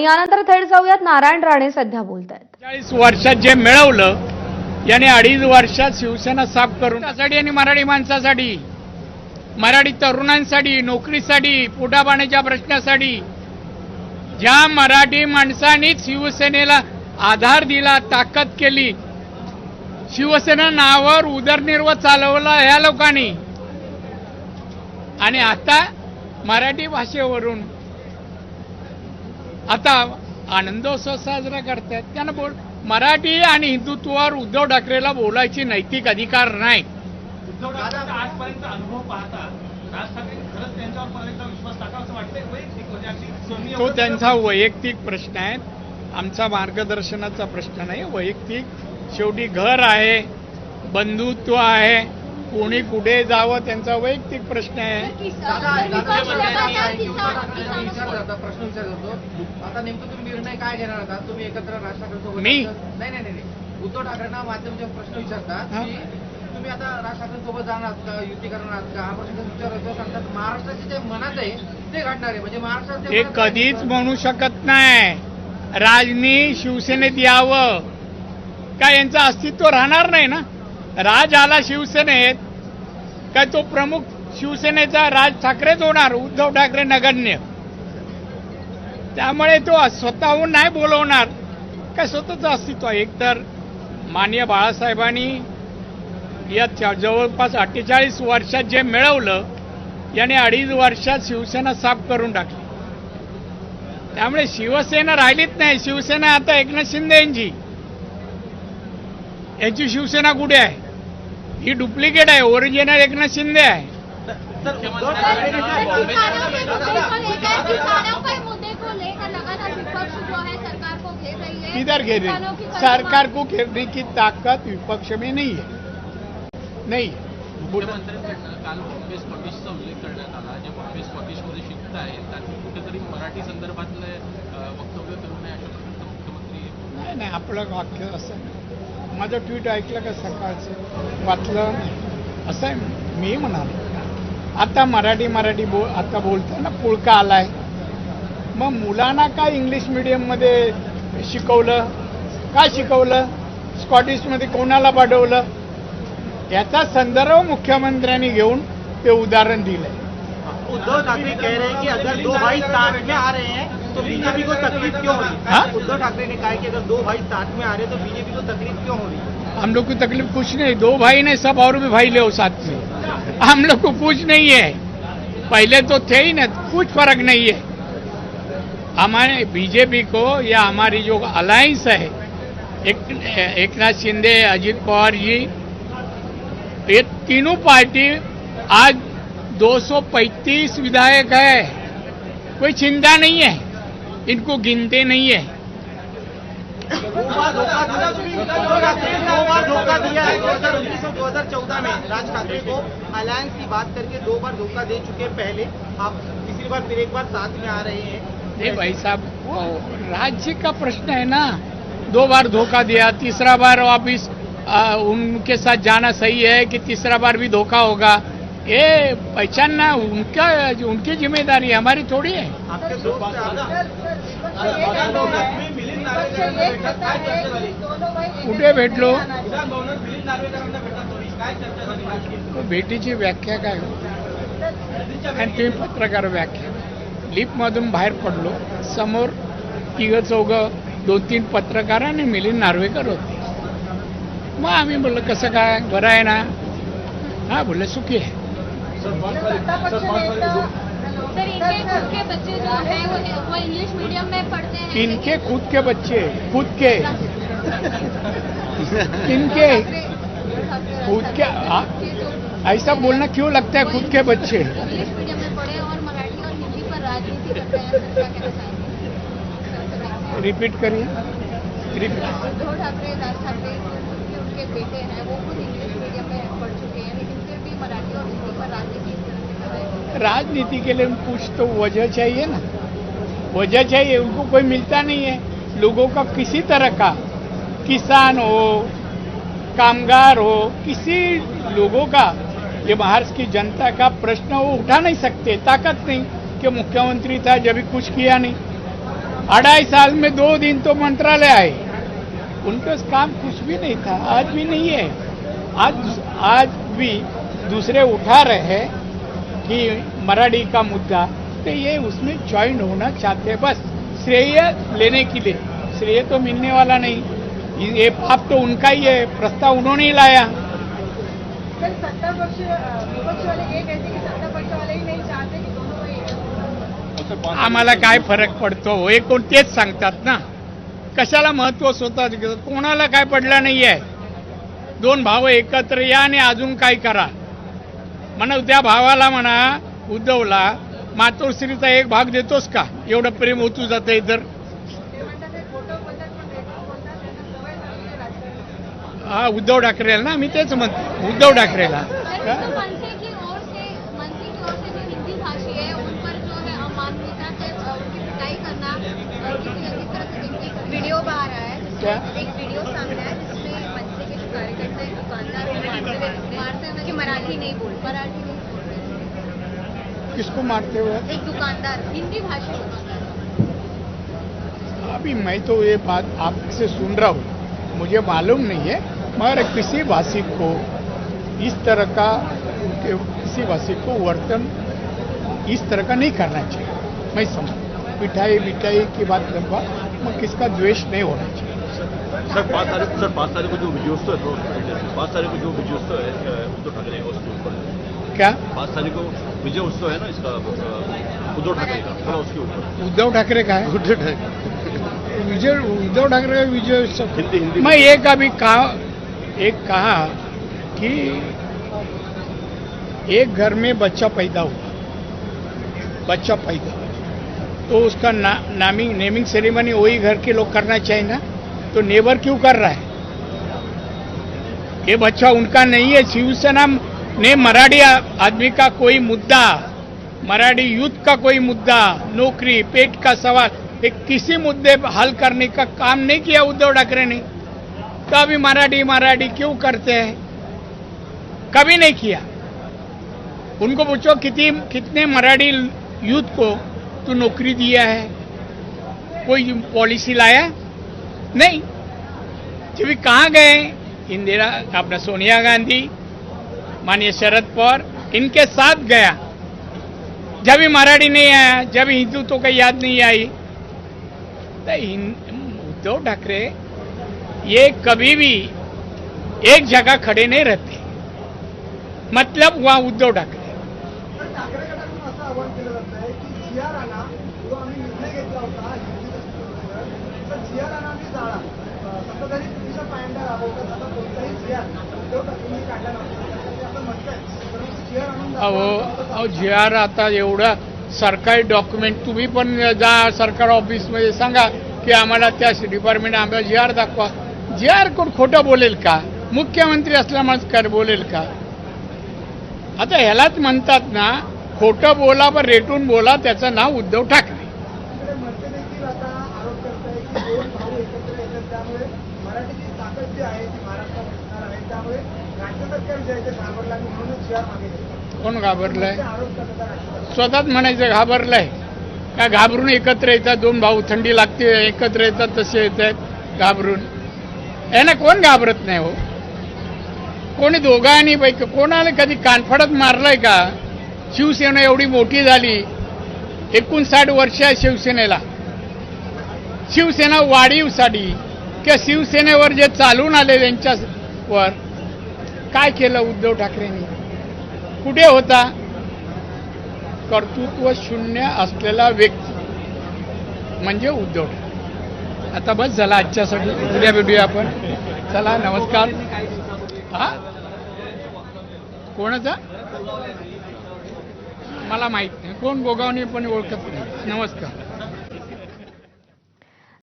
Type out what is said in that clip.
आणि यानंतर थेट जाऊयात नारायण राणे सध्या बोलतायत. 40 वर्षात जे मिळवलं याने 2.5 वर्षात शिवसेना साफ करून त्यासाठी आणि मराठी माणसासाठी, मराठी तरुणांसाठी, नोकरीसाठी, पोटापाण्याच्या प्रश्नासाठी ज्या मराठी माणसांनीच शिवसेनेला आधार दिला, ताकद केली, शिवसेना नावावर उदरनिर्वाह चालवला ह्या लोकांनी, आणि आता मराठी भाषेवरून आता आनंदोत्सव साजरा करतात. त्यांना मराठी आणि हिंदुत्वावर उद्धव ठाकरेला बोलायची नैतिक अधिकार नाही. उद्धव ठाकरेंचा आजपर्यंत अनुभव पाहता राज ठाकरे खरंच त्यांच्यावर परत एकदा विश्वास टाकावा असं वाटतंय वैयक्तिक म्हणजे अगदी तो त्यांचा वैयक्तिक प्रश्न आहे, आमचा मार्गदर्शनाचा प्रश्न नाही. वैयक्तिक शेवटी घर आहे, बंधुत्व आहे, कोणी कुठे जावं त्यांचा वैयक्तिक प्रश्न आहे. प्रश्न विचारतो आता नेमकं तुम्ही निर्णय काय घेणार आहात? तुम्ही एकत्र राज ठाकरेंसोबत मी? नाही उद्धव ठाकरेंना माध्यमाचे प्रश्न विचारतात की तुम्ही आता राज ठाकरेंसोबत जाणार का, युती करणार आहात का, हा प्रश्न विचारतो. सांगतात महाराष्ट्राचे जे मनात आहे ते घडणार आहे, म्हणजे महाराष्ट्रात हे कधीच म्हणू शकत नाही. राजनी शिवसेनेत यावं काय यांचं अस्तित्व राहणार नाही ना. राज आला शिवसेनेत काय तो प्रमुख शिवसेनेचा राज ठाकरेच होणार, उद्धव ठाकरे नगण्य. त्यामुळे तो स्वतःहून नाही बोलवणार, काय स्वतःचं अस्तित्व आहे. एकतर माननीय बाळासाहेबांनी या जवळपास 48 वर्षात जे मिळवलं याने 2.5 वर्षात शिवसेना साफ करून टाकली. त्यामुळे शिवसेना राहिलीच नाही. शिवसेना आता एकनाथ शिंदे यांची शिवसेना कुठे आहे? ही डुप्लिकेट आहे, ओरिजिनल एकनाथ शिंदे आहे. किधर घेर रही? सरकार को घेरने की ताकत विपक्ष में नहीं है. नहीं. मुख्यमंत्र्यांकडनं काल बॉम्बे स्कॉटिशचा उल्लेख करण्यात आला. जे बॉम्बे स्कॉटिशमध्ये शिकत आहेत त्यांनी कुठेतरी मराठी संदर्भातले वक्तव्य करू नये अशा प्रकारचं मुख्यमंत्री. नाही आपलं वाक्य असं. माझं ट्विट ऐकलं का सकाळचं, वाचलं असं आहे. मी म्हणालो आता मराठी आता बोलताना पुळका आलाय, मग मुलांना काय इंग्लिश मीडियममध्ये शिकवलं, काय शिकवलं, स्कॉटिशमध्ये कोणाला पाठवलं, याचा संदर्भ मुख्यमंत्र्यांनी घेऊन ते उदाहरण दिलंय. उद्धव ठाकरे कह रहे हैं कि अगर दो भाई साथ में आ रहे हैं तो बीजेपी को तकलीफ क्यों हो रही? उद्धव ठाकरे ने कहा कि अगर दो भाई साथ में आ रहे हैं तो बीजेपी को तकलीफ क्यों हो रही? हम लोग को तकलीफ कुछ नहीं, 2 भाई नहीं, सब और भी भाई ले साथ में. हम लोग को कुछ नहीं है, पहले तो थे ही ना, कुछ फर्क नहीं है. हमारे बीजेपी को या हमारी जो अलायंस है, एकनाथ शिंदे, अजित पवार जी, ये तीनों पार्टी आज 235 विधायक है, कोई चिंता नहीं है, इनको गिनते नहीं है. 2 बार धोखा दिया है 2019 और 2014 में. राज ठाकरे को अलायंस की बात करके 2 बार धोखा दे चुके हैं. पहले आप तीसरी बार फिर एक बार साथ में आ रहे हैं. नहीं भाई साहब, वो राज्य का प्रश्न है ना. 2 बार धोखा दिया, तीसरा बार वापिस उनके साथ जाना सही है कि तीसरा बार भी धोखा होगा, ये पहचानना उनकी जिम्मेदारी है, हमारी थोड़ी है. आपके कुठे भेटलो? भेटीची व्याख्या काय आणि तुम्ही पत्रकार व्याख्या. लिफ्टमधून बाहेर पडलो, समोर 3-4 2-3 पत्रकार आणि मिलिंद नार्वेकर होते. मग आम्ही बोललो कसं काय, बरं आहे ना? हा बोलले सुखी आहे. सर इनके खुद के बच्चे जो हैं वो इंग्लिश मीडियम में पढ़ते हैं. इनके खुद के बच्चे, खुद के इनके खुद के ऐसा बोलना क्यों लगता है? खुद के बच्चे इंग्लिश मीडियम में पढ़े और मराठी और हिंदी पर राजनीति करते हैं, क्या कहना चाहेंगे? रिपीट करिए. उद्धव ठाकरे, राज ठाकरे उनके बेटे हैं, वो खुद इंग्लिश मीडियम में पढ़ चुके हैं, लेकिन फिर भी मराठी और हिंदी पर राजनीति राजनीति के लिए कुछ तो वजह चाहिए ना, वजह चाहिए. उनको कोई मिलता नहीं है. लोगों का किसी तरह का, किसान हो, कामगार हो, किसी लोगों का, ये महाराष्ट्र की जनता का प्रश्न वो उठा नहीं सकते. ताकत नहीं कि मुख्यमंत्री था जब भी कुछ किया नहीं. 2.5 साल में 2 दिन तो मंत्रालय आए, उनका काम कुछ भी नहीं था, आज भी नहीं है। आज भी दूसरे उठा रहे हैं कि मराठी का मुद्दा, तो ये उसमें ज्वाइन होना चाहते हैं, बस श्रेय लेने के लिए। श्रेय तो मिलने वाला नहीं, ये पाप तो उनका ही है, प्रस्ताव उन्होंने ही लाया। सर, सत्ता पक्ष विपक्ष वाले ये कहते हैं कि सत्ता पक्ष वाले ही नहीं चाहते कि दोनों भाई आम्हाला काय फरक पडतो, हे कोण तेच सांगतात ना, कशाला महत्व स्वतःच घेतात, कोणाला काय पडलं नाहीये। 2 भाव एकत्र या आणि अजून काय करा म्हणा, त्या भावाला म्हणा उद्धवला मातोश्रीचा 1 भाग देतोस का, एवढं प्रेम होतू जातं इतर। ते म्हणतात हे खोटं बोलतात पण रेटून बोलतात, त्यांना सवय झाली आहे राजकारणाची। हा उद्धव ठाकरेला ना, मी तेच म्हणतो उद्धव ठाकरेला। मनसे की ओर से जो हिंदी भाषी है उन पर जो है अमानवीयता से उनकी पिटाई करना, किस तरह से एक वीडियो बाहर आया है, क्या? एक वीडियो सामने आया जिसमें मनसे के जो कार्यकर्ता एक दुकानदार को मारते हुए कि मराठी नहीं बोलते, किसको मारते हुए? एक दुकानदार हिंदी भाषी दुकानदार। अभी मैं तो ये बात आपसे सुन रहा हूँ, मुझे मालूम नहीं है, मगर किसी भाषिक को इस तरह का, किसी भाषिक को वर्तन इस तरह का नहीं करना चाहिए। मैं समझ मिठाई की बात करूँगा, मगर किसका द्वेष नहीं होना चाहिए। सर 5 तारीख को जो विजयोत्सव है, 5 तारीख को जो विजयोत्सव है उद्धव ठाकरे का, उसके ऊपर क्या 5 तारीख को विजय उत्सव है ना इसका, उद्धव ठाकरे का, थोड़ा उसके ऊपर। उद्धव ठाकरे का है, उद्धव ठाकरे का विजय उत्सव। हिंदी मैं एक कहा कि एक घर में बच्चा पैदा तो उसका नेमिंग सेरेमनी वही घर के लोग करना चाहिए ना, तो नेबर क्यों कर रहा है? ये बच्चा उनका नहीं है। शिवसेना ने मराठी आदमी का कोई मुद्दा, मराठी यूथ का कोई मुद्दा, नौकरी, पेट का सवाल, एक किसी मुद्दे हल करने का काम नहीं किया उद्धव ठाकरे ने। तो अभी मराठी क्यों करते हैं? कभी नहीं किया। उनको पूछो कितने मराठी यूथ को तू नौकरी दिया है, कोई पॉलिसी लाया? नहीं। जब कहाँ गए? इंदिरा, अपना सोनिया गांधी, माननीय शरद पवार, इनके साथ गया। जब भी मराठी नहीं आया, जब हिंदुत्व को याद नहीं आई, तो उद्धव ठाकरे ये कभी भी एक जगह खड़े नहीं रहते, मतलब वहां उद्धव ठाकरे। ठाकरे गटाकडून असं आवाहन केलं जात आहे की जी आर आणा, जो आम्ही निर्णय घेतला होता तर जी आर आणा आणि जाळा, सत्ताधारी कृतीचा पायंडा राबवतात, आता कोणताही जी आर उद्धव ठाकरेंनी काढला नव्हता असं म्हणताय, परंतु जी आर आणून अहो जी आर आता एवढं सरकारी डॉक्युमेंट, तुम्ही पण जा सरकार ऑफिसमध्ये सांगा की आम्हाला त्या डिपार्टमेंट आम्हाला जी आर दाखवा। जी आर कोण खोटं बोलेल का? मुख्यमंत्री असल्यामुळे बोलेल का? आता ह्यालाच म्हणतात ना, खोटं बोला पण रेटून बोला, त्याचं नाव उद्धव ठाकरे। मनसे देखील आता आरोप करत आहे की 2 भाऊ एकत्र येतात, त्यामुळे मराठीची ताकद जी आहे ती महाराष्ट्रात असणार आहे, त्यामुळे राज्य सरकार जे आहे ते घाबरलं आणि म्हणूनच जी आर मागे घेतला। कोण घाबरलंय? आरोप करतात राज्य स्वतःच म्हणायचं घाबरलंय का? घाबरून एकत्र येतात 2 भाऊ, थंडी लागते एकत्र येतात, तसे येत आहेत घाबरून। यांना कोण घाबरत नाही हो? कोणी दोघांनी पैकी कोणाला कधी कानफडत मारलंय का? शिवसेना एवढी मोठी झाली, 59 वर्ष आहे शिवसेनेला। शिवसेना वाढीवसाठी किंवा शिवसेनेवर जे चालून आले त्यांच्यावर काय केलं उद्धव ठाकरेंनी? कुठे होता? कर्तृत्व शून्य असलेला व्यक्ती म्हणजे उद्धव ठाकरे। आता बस झाला आजच्यासाठी, उद्या भेटूया आपण। चला, नमस्कार। हा कोणाचा मला माहित नाही, कोण गोगावणी पण ओळखत नाही। नमस्कार।